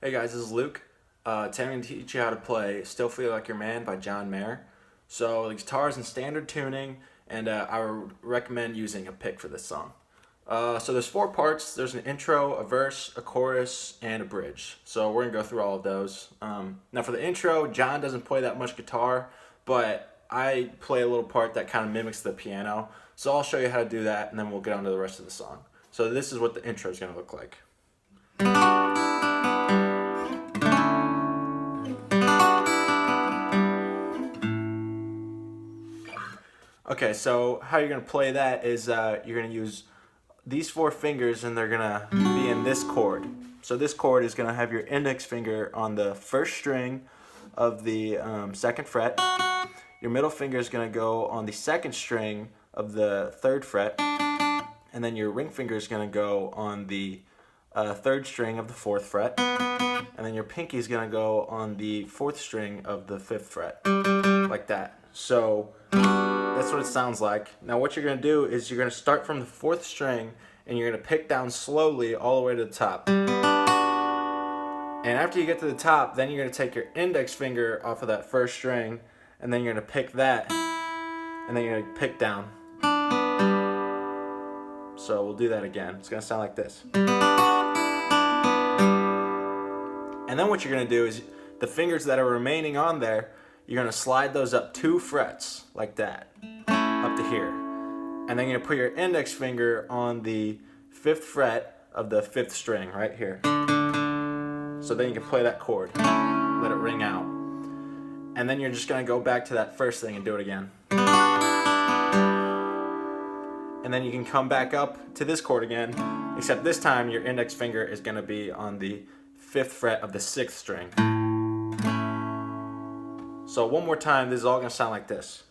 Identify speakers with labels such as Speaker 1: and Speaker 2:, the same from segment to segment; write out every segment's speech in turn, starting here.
Speaker 1: Hey guys, this is Luke. Today I'm going to teach you how to play Still Feel Like Your Man by John Mayer. So the guitar is in standard tuning, and I would recommend using a pick for this song. So there's 4 parts. There's an intro, a verse, a chorus, and a bridge. So we're going to go through all of those. Now for the intro, John doesn't play that much guitar, but I play a little part that kind of mimics the piano. So I'll show you how to do that, and then we'll get on to the rest of the song. So this is what the intro is going to look like. Okay, so how you're going to play that is you're going to use these 4 fingers and they're going to be in this chord. So this chord is going to have your index finger on the 1st string of the 2nd fret. Your middle finger is going to go on the 2nd string of the 3rd fret. And then your ring finger is going to go on the 3rd string of the 4th fret. And then your pinky is going to go on the 4th string of the 5th fret. Like that. So that's what it sounds like. Now what you're going to do is you're going to start from the 4th string and you're going to pick down slowly all the way to the top. And after you get to the top, then you're going to take your index finger off of that 1st string and then you're going to pick that and then you're going to pick down. So we'll do that again. It's going to sound like this. And then what you're going to do is the fingers that are remaining on there, you're going to slide those up 2 frets like that, up to here. And then you're going to put your index finger on the 5th fret of the 5th string right here. So then you can play that chord, let it ring out. And then you're just going to go back to that 1st thing and do it again. And then you can come back up to this chord again, except this time your index finger is going to be on the 5th fret of the 6th string. So one more time, this is all going to sound like this.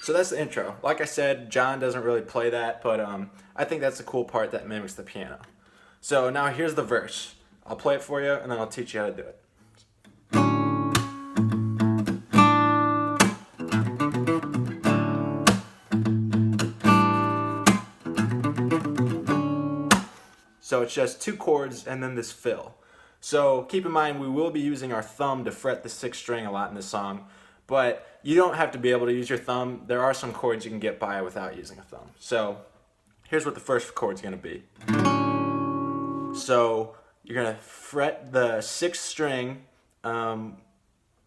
Speaker 1: So that's the intro. Like I said, John doesn't really play that, but I think that's the cool part that mimics the piano. So now here's the verse. I'll play it for you, and then I'll teach you how to do it. So it's just 2 chords and then this fill. So keep in mind we will be using our thumb to fret the 6th string a lot in this song, but you don't have to be able to use your thumb. There are some chords you can get by without using a thumb. So here's what the first chord is going to be. So you're going to fret the 6th string of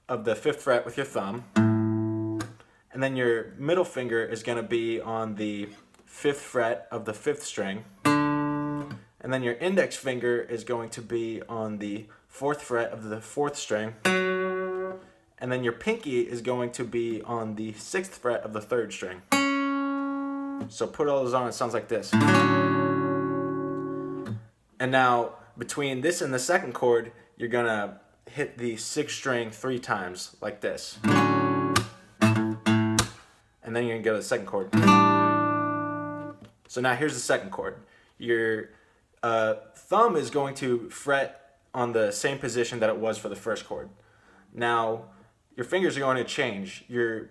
Speaker 1: the 5th fret with your thumb, and then your middle finger is going to be on the 5th fret of the 5th string. And then your index finger is going to be on the 4th fret of the 4th string. And then your pinky is going to be on the 6th fret of the 3rd string. So put all those on, it sounds like this. And now, between this and the 2nd chord, you're going to hit the 6th string 3 times, like this. And then you're going to go to the 2nd chord. So now here's the 2nd chord. Your thumb is going to fret on the same position that it was for the 1st chord. Now, your fingers are going to change. Your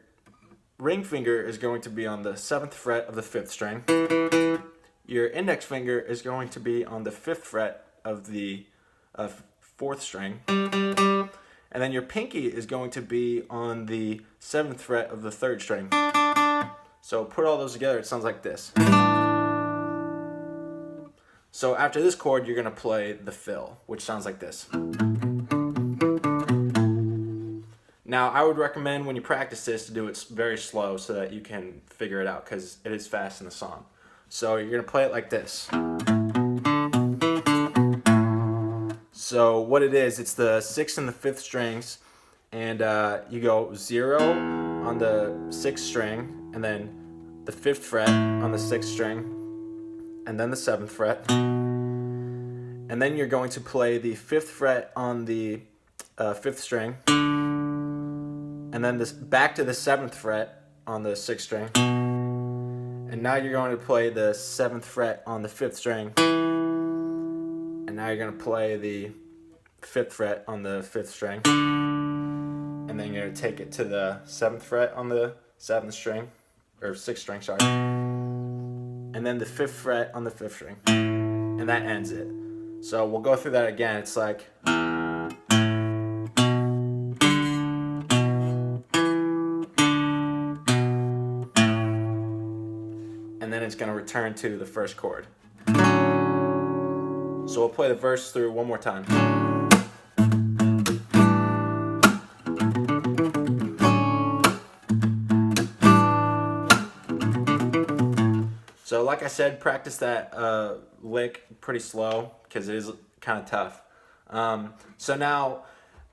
Speaker 1: ring finger is going to be on the 7th fret of the 5th string. Your index finger is going to be on the 5th fret of the 4th string. And then your pinky is going to be on the 7th fret of the 3rd string. So put all those together, it sounds like this. So after this chord, you're going to play the fill, which sounds like this. Now, I would recommend when you practice this to do it very slow so that you can figure it out, because it is fast in the song. So you're going to play it like this. So what it is, it's the 6th and the 5th strings, and you go 0 on the 6th string, and then the 5th fret on the 6th string, and then the 7th fret, and then you're going to play the 5th fret on the 5th string, and then this back to the 7th fret on the 6th string, and now you're going to play the 7th fret on the 5th string, and now you're going to play the 5th fret on the 5th string, and then you're going to take it to the 7th fret on the 7th string, or sixth string, sorry, and then the fifth fret on the fifth string, and that ends it. So we'll go through that again. It's like, and then it's going to return to the first chord. So we'll play the verse through one more time. So like I said, practice that lick pretty slow because it is kind of tough. So now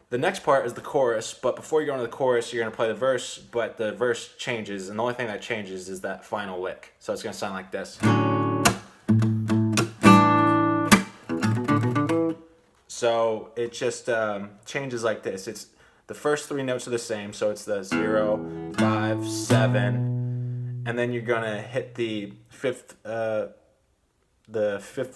Speaker 1: the next part is the chorus, but before you go into the chorus, you're going to play the verse, but the verse changes, and the only thing that changes is that final lick. So it's going to sound like this. So it just changes like this. It's the first three notes are the same, so it's the 0, 5, 7, and then you're gonna hit the fifth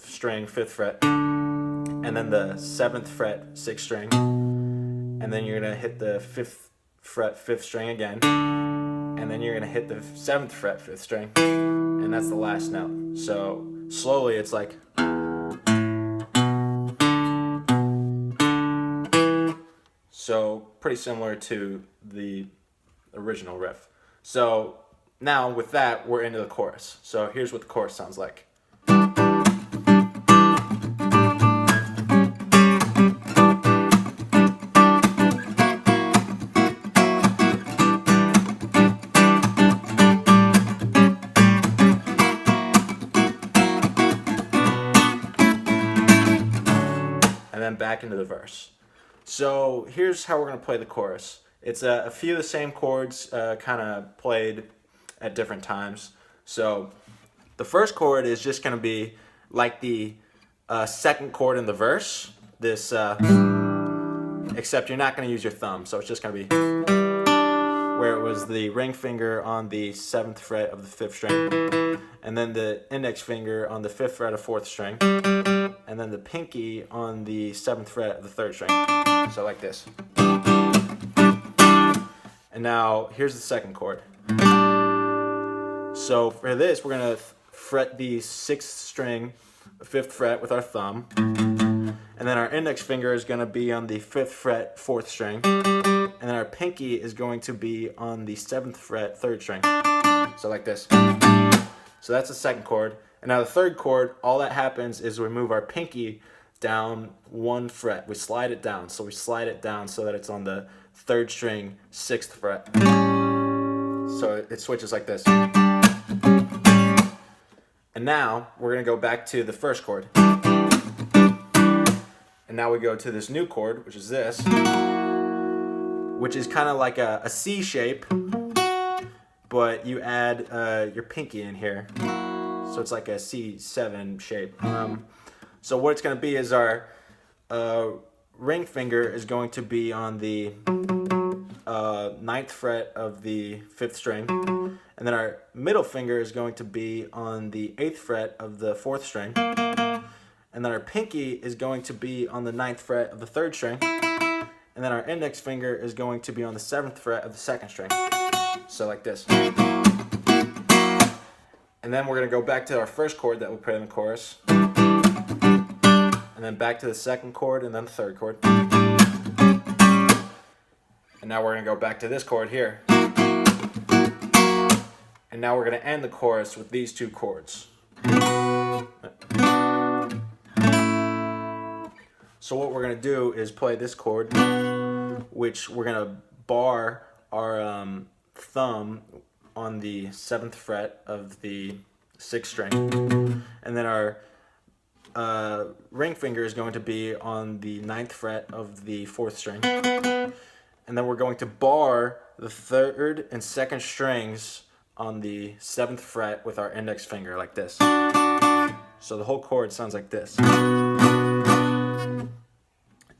Speaker 1: string, fifth fret, and then the seventh fret, sixth string, and then you're gonna hit the fifth fret, fifth string again, and then you're gonna hit the seventh fret, fifth string, and that's the last note. So slowly, it's like. So pretty similar to the original riff. So now with that, we're into the chorus. So here's what the chorus sounds like. And then back into the verse. So here's how we're going to play the chorus. It's a few of the same chords kind of played at different times. So the first chord is just going to be like the second chord in the verse, this, except you're not going to use your thumb. So it's just going to be where it was the ring finger on the seventh fret of the fifth string, and then the index finger on the fifth fret of fourth string, and then the pinky on the seventh fret of the third string. So like this. And now here's the second chord. So for this, we're gonna fret the sixth string, fifth fret with our thumb, and then our index finger is gonna be on the fifth fret, fourth string, and then our pinky is going to be on the seventh fret, third string. So like this. So that's the second chord. And now the third chord, all that happens is we move our pinky down one fret. We slide it down. So we slide it down so that it's on the third string, sixth fret. So it switches like this. And now we're going to go back to the first chord. And now we go to this new chord, which is this, which is kind of like a C shape, but you add your pinky in here. So it's like a C7 shape. So what it's going to be is our ring finger is going to be on the ninth fret of the fifth string, and then our middle finger is going to be on the eighth fret of the fourth string, and then our pinky is going to be on the ninth fret of the third string, and then our index finger is going to be on the seventh fret of the second string. So like this. And then we're going to go back to our first chord that we played in the chorus, and then back to the second chord, and then the third chord. And now we're going to go back to this chord here. And now we're going to end the chorus with these two chords. So what we're going to do is play this chord, which we're going to bar our thumb on the seventh fret of the sixth string, and then our ring finger is going to be on the ninth fret of the fourth string, and then we're going to bar the third and second strings on the seventh fret with our index finger like this. So the whole chord sounds like this.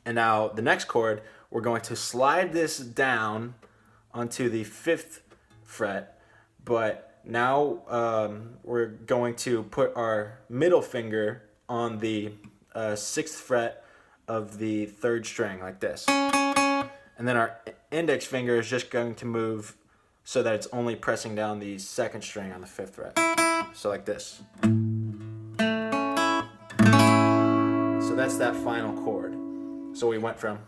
Speaker 1: And now the next chord, we're going to slide this down onto the fifth fret, but now we're going to put our middle finger on the sixth fret of the third string like this. And then our index finger is just going to move so that it's only pressing down the second string on the 5th fret. So like this. So that's that final chord. So we went from.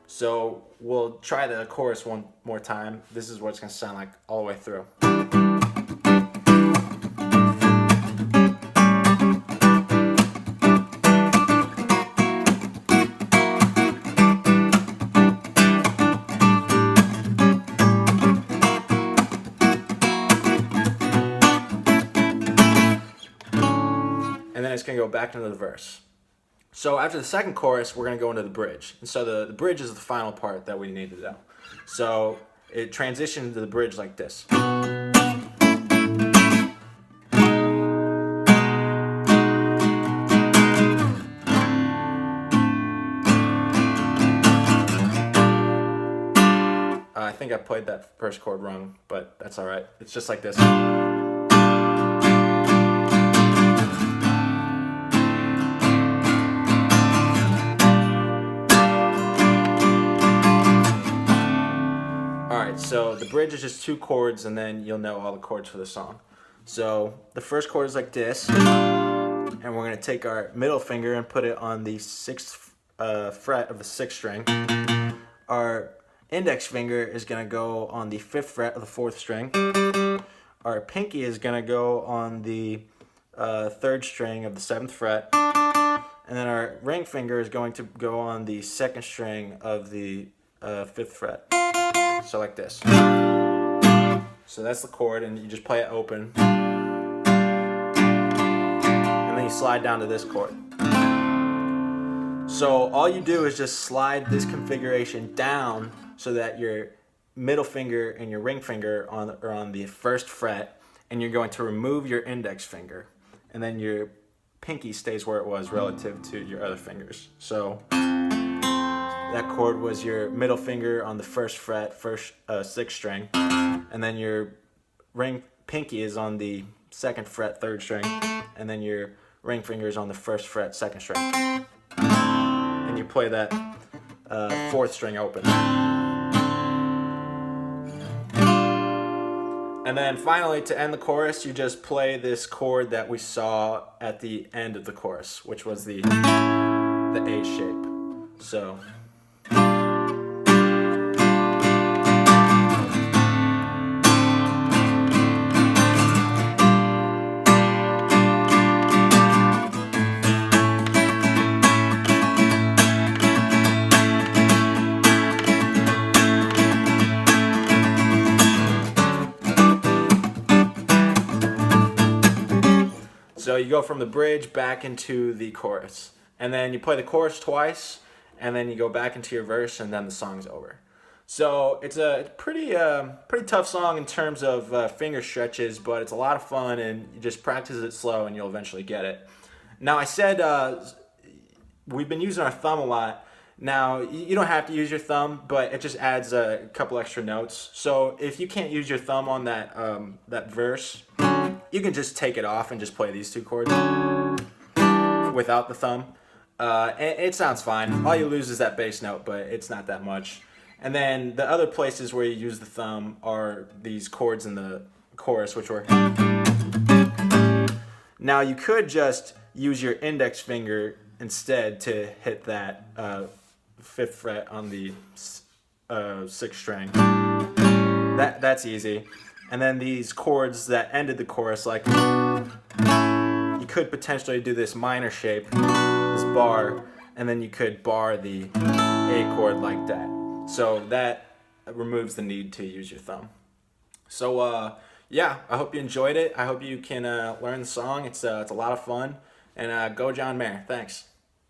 Speaker 1: So we'll try the chorus one more time. This is what it's going to sound like all the way through. And then it's going to go back into the verse. So after the second chorus, we're going to go into the bridge. And so the bridge is the final part that we need to do. So it transitions to the bridge like this. I think I played that first chord wrong, but that's all right. It's just like this. So the bridge is just 2 chords, and then you'll know all the chords for the song. So the first chord is like this, and we're going to take our middle finger and put it on the 6th fret of the 6th string. Our index finger is going to go on the 5th fret of the 4th string. Our pinky is going to go on the 3rd string of the 7th fret. And then our ring finger is going to go on the 2nd string of the 5th fret. So like this. So that's the chord, and you just play it open. And then you slide down to this chord. So all you do is just slide this configuration down so that your middle finger and your ring finger are on the 1st fret, and you're going to remove your index finger. And then your pinky stays where it was relative to your other fingers. So that chord was your middle finger on the 1st fret, 6th string, and then your pinky is on the 2nd fret, 3rd string, and then your ring finger is on the 1st fret, 2nd string. And you play that 4th string open. And then finally, to end the chorus, you just play this chord that we saw at the end of the chorus, which was the A shape. So. So you go from the bridge back into the chorus, and then you play the chorus twice, and then you go back into your verse, and then the song's over. So it's a pretty tough song in terms of finger stretches, but it's a lot of fun, and you just practice it slow, and you'll eventually get it. Now I said we've been using our thumb a lot. Now you don't have to use your thumb, but it just adds a couple extra notes. So if you can't use your thumb on that verse, you can just take it off and just play these 2 chords without the thumb. And it sounds fine. All you lose is that bass note, but it's not that much. And then the other places where you use the thumb are these chords in the chorus, which were. Now you could just use your index finger instead to hit that 5th fret on the 6th string. That's easy. And then these chords that ended the chorus, like you could potentially do this minor shape, this bar, and then you could bar the A chord like that. So that removes the need to use your thumb. So yeah, I hope you enjoyed it. I hope you can learn the song. It's a lot of fun. And go John Mayer. Thanks.